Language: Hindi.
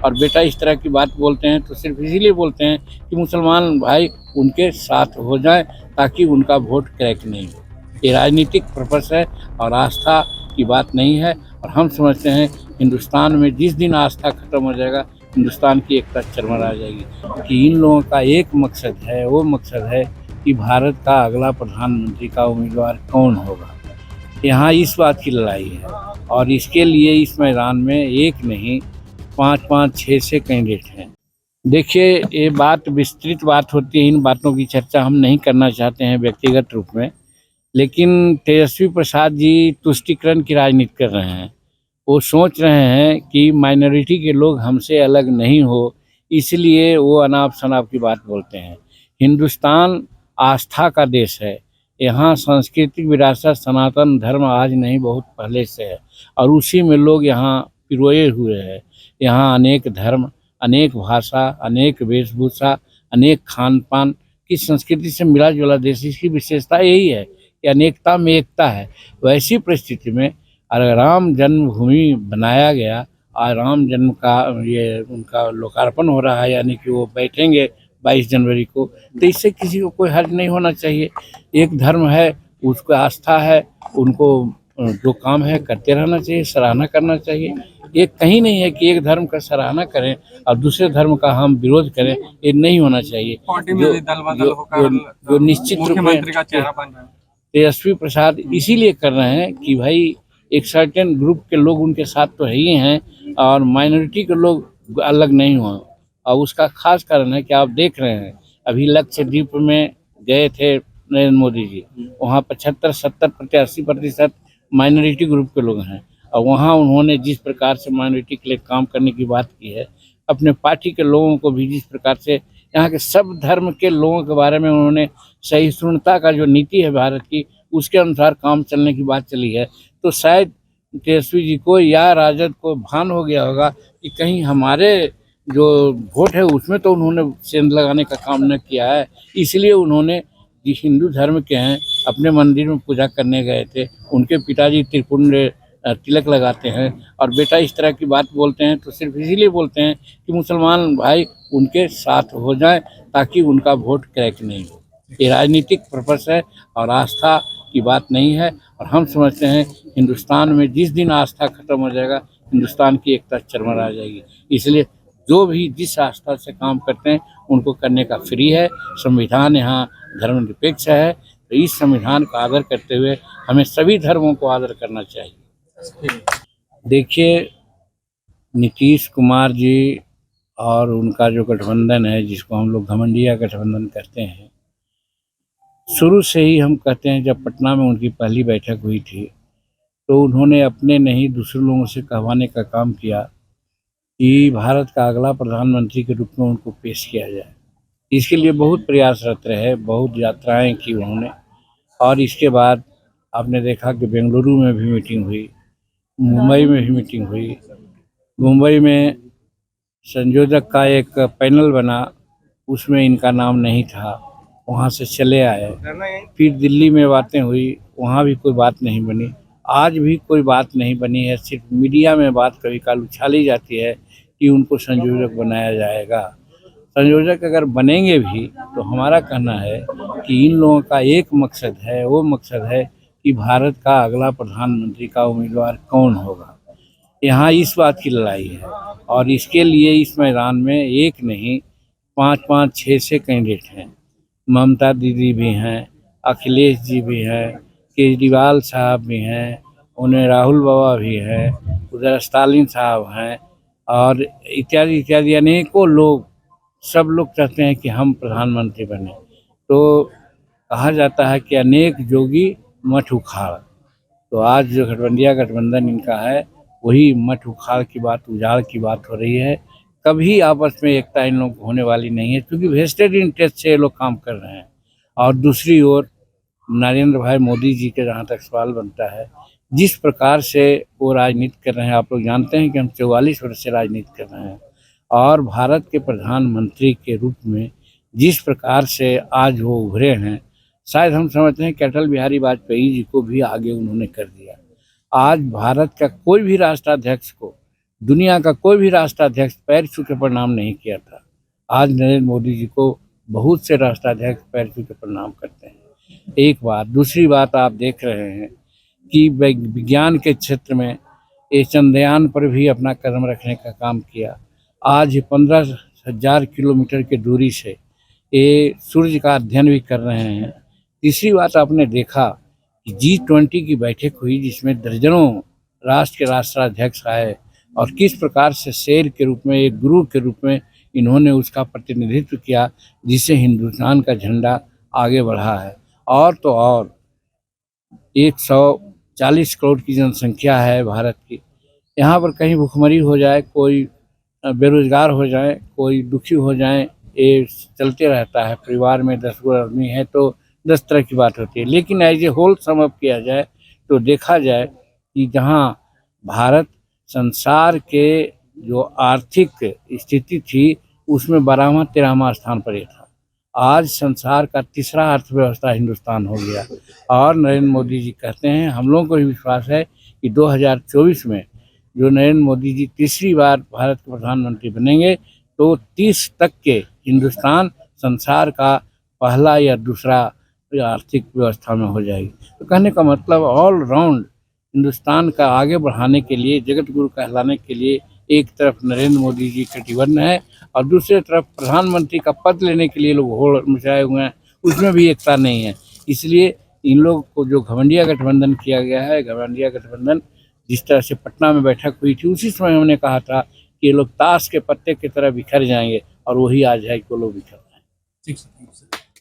और बेटा इस तरह की बात बोलते हैं तो सिर्फ इसीलिए बोलते हैं कि मुसलमान भाई उनके साथ हो जाएं ताकि उनका वोट क्रैक नहीं हो। ये राजनीतिक पर्पस है और आस्था की बात नहीं है। और हम समझते हैं हिंदुस्तान में जिस दिन आस्था खत्म हो जाएगा, हिंदुस्तान की एकता चरमरा जाएगी। कि इन लोगों का एक मकसद है, वो मकसद है कि भारत का अगला प्रधानमंत्री का उम्मीदवार कौन होगा। यहाँ इस बात की लड़ाई है और इसके लिए इस मैदान में एक नहीं 5-5, 6-6 कैंडिडेट हैं। देखिए, ये बात विस्तृत बात होती है, इन बातों की चर्चा हम नहीं करना चाहते हैं व्यक्तिगत रूप में। लेकिन तेजस्वी प्रसाद जी तुष्टीकरण की राजनीति कर रहे हैं। वो सोच रहे हैं कि माइनॉरिटी के लोग हमसे अलग नहीं हो, इसलिए वो अनाप शनाप की बात बोलते हैं। हिंदुस्तान आस्था का देश है। यहाँ सांस्कृतिक विरासत सनातन धर्म आज नहीं बहुत पहले से है और उसी में लोग यहाँ पिरोए हुए हैं। यहाँ अनेक धर्म, अनेक भाषा, अनेक वेशभूषा, अनेक खान पान की संस्कृति से मिला जुला देश। इसकी विशेषता यही है कि अनेकता में एकता है। वैसी परिस्थिति में अगर राम जन्मभूमि बनाया गया और राम जन्म का ये उनका लोकार्पण हो रहा है, यानी कि वो बैठेंगे 22 जनवरी को, तो इससे किसी को कोई हर्ज नहीं होना चाहिए। एक धर्म है, उसको आस्था है, उनको जो काम है करते रहना चाहिए, सराहना करना चाहिए। ये कहीं नहीं है कि एक धर्म का सराहना करें और दूसरे धर्म का हम विरोध करें, ये नहीं होना चाहिए। जो निश्चित रूप में तेजस्वी प्रसाद इसीलिए कर रहे हैं कि भाई एक सर्टेन ग्रुप के लोग उनके साथ तो है ही हैं और माइनॉरिटी के लोग अलग नहीं हों। और उसका खास कारण है कि आप देख रहे हैं अभी लक्षद्वीप में गए थे नरेंद्र मोदी जी, वहाँ 75, 70, 80% माइनॉरिटी ग्रुप के लोग हैं और वहाँ उन्होंने जिस प्रकार से माइनॉरिटी के लिए काम करने की बात की है, अपने पार्टी के लोगों को भी जिस प्रकार से यहाँ के सब धर्म के लोगों के बारे में उन्होंने सहिष्णुता का जो नीति है भारत की, उसके अनुसार काम चलने की बात चली है। तो शायद तेजस्वी जी को या राजद को भान हो गया होगा कि कहीं हमारे जो वोट है उसमें तो उन्होंने सेंध लगाने का काम न किया है, इसलिए उन्होंने जिस हिंदू धर्म के हैं अपने मंदिर में पूजा करने गए थे। उनके पिताजी त्रिपुंड तिलक लगाते हैं और बेटा इस तरह की बात बोलते हैं तो सिर्फ इसीलिए बोलते हैं कि मुसलमान भाई उनके साथ हो जाएं ताकि उनका वोट क्रैक नहीं हो। ये राजनीतिक पर्पस है और आस्था की बात नहीं है। और हम समझते हैं हिंदुस्तान में जिस दिन आस्था खत्म हो जाएगा, हिंदुस्तान की एकता चरमरा जाएगी। इसलिए जो भी जिस आस्था से काम करते हैं उनको करने का फ्री है। संविधान यहाँ धर्मनिरपेक्ष है, तो इस संविधान का आदर करते हुए हमें सभी धर्मों को आदर करना चाहिए। देखिए, नीतीश कुमार जी और उनका जो गठबंधन है, जिसको हम लोग घमंडिया गठबंधन कहते हैं, शुरू से ही हम कहते हैं जब पटना में उनकी पहली बैठक हुई थी तो उन्होंने अपने नहीं दूसरे लोगों से कहवाने का काम किया कि भारत का अगला प्रधानमंत्री के रूप में उनको पेश किया जाए। इसके लिए बहुत प्रयासरत रहे, बहुत यात्राएं की उन्होंने। और इसके बाद आपने देखा कि बेंगलुरु में भी मीटिंग हुई, मुंबई में भी मीटिंग हुई। मुंबई में संयोजक का एक पैनल बना, उसमें इनका नाम नहीं था, वहाँ से चले आए। फिर दिल्ली में बातें हुई, वहाँ भी कोई बात नहीं बनी। आज भी कोई बात नहीं बनी है, सिर्फ मीडिया में बात कभी काल उछाली जाती है कि उनको संयोजक बनाया जाएगा। संयोजक अगर बनेंगे भी तो हमारा कहना है कि इन लोगों का एक मकसद है, वो मकसद है कि भारत का अगला प्रधानमंत्री का उम्मीदवार कौन होगा। यहाँ इस बात की लड़ाई है और इसके लिए इस मैदान में एक नहीं 5-5, 6-6 कैंडिडेट हैं। ममता दीदी भी हैं, अखिलेश जी भी हैं, केजरीवाल साहब भी हैं, उन्हें राहुल बाबा भी हैं, उधर स्टालिन साहब हैं और इत्यादि इत्यादि अनेकों लोग। सब लोग चाहते हैं कि हम प्रधानमंत्री बने। तो कहा जाता है कि अनेक जोगी मठ उखाड़। तो आज जो गठबंधन गठबंधन इनका है, वही मठ उखाड़ की बात, उजाड़ की बात हो रही है। कभी आपस में एकता इन लोगों को होने वाली नहीं है, क्योंकि वेस्टेड इंटरेस्ट से ये लोग काम कर रहे हैं। और दूसरी ओर नरेंद्र भाई मोदी जी के जहाँ तक सवाल बनता है, जिस प्रकार से वो राजनीति कर रहे हैं, आप लोग जानते हैं कि हम 44 वर्ष से राजनीति कर रहे हैं और भारत के प्रधानमंत्री के रूप में जिस प्रकार से आज वो उभरे हैं, शायद हम समझते हैं कि अटल बिहारी वाजपेयी जी को भी आगे उन्होंने कर दिया। आज भारत का कोई भी राष्ट्राध्यक्ष को दुनिया का कोई भी राष्ट्राध्यक्ष पैर छू के प्रणाम नहीं किया था। आज नरेंद्र मोदी जी को बहुत से राष्ट्राध्यक्ष पैर छू के प्रणाम करते हैं। एक बात। दूसरी बात, आप देख रहे हैं कि विज्ञान के क्षेत्र में ये चंद्रयान पर भी अपना कदम रखने का काम किया। आज 15,000 किलोमीटर की दूरी से ये सूर्य का अध्ययन भी कर रहे हैं। तीसरी बात, आपने देखा कि G20 की बैठक हुई जिसमें दर्जनों राष्ट्र के राष्ट्राध्यक्ष आए और किस प्रकार से शेर के रूप में, एक गुरु के रूप में इन्होंने उसका प्रतिनिधित्व किया, जिससे हिंदुस्तान का झंडा आगे बढ़ा है। और तो और 140 करोड़ की जनसंख्या है भारत की। यहाँ पर कहीं भुखमरी हो जाए, कोई बेरोजगार हो जाए, कोई दुखी हो जाए, ये चलते रहता है। परिवार में 10 गो आदमी है तो 10 तरह की बात होती है। लेकिन as a whole sum up किया जाए तो देखा जाए कि जहाँ भारत संसार के जो आर्थिक स्थिति थी उसमें 12वां 13वां स्थान पर ही था। आज संसार का तीसरा अर्थव्यवस्था हिंदुस्तान हो गया। और नरेंद्र मोदी जी कहते हैं, हम लोगों को भी विश्वास है कि 2024 में जो नरेंद्र मोदी जी तीसरी बार भारत के प्रधानमंत्री बनेंगे तो 30 तक के हिंदुस्तान संसार का पहला या दूसरा आर्थिक व्यवस्था में हो जाएगी। तो कहने का मतलब ऑल राउंड हिंदुस्तान का आगे बढ़ाने के लिए, जगत गुरु कहलाने के लिए एक तरफ नरेंद्र मोदी जी कटिबद्ध है और दूसरी तरफ प्रधानमंत्री का पद लेने के लिए लोग होड़ मचाए हुए हैं, उसमें भी एकता नहीं है। इसलिए इन लोग को जो घमंडिया गठबंधन किया गया है, घमंडिया गठबंधन जिस तरह से पटना में बैठक हुई थी, उसी समय हमने कहा था कि ये लोग ताश के पत्ते की तरह बिखर जाएंगे और वही आज है कि वो लोग बिखर रहे हैं। ठीक है।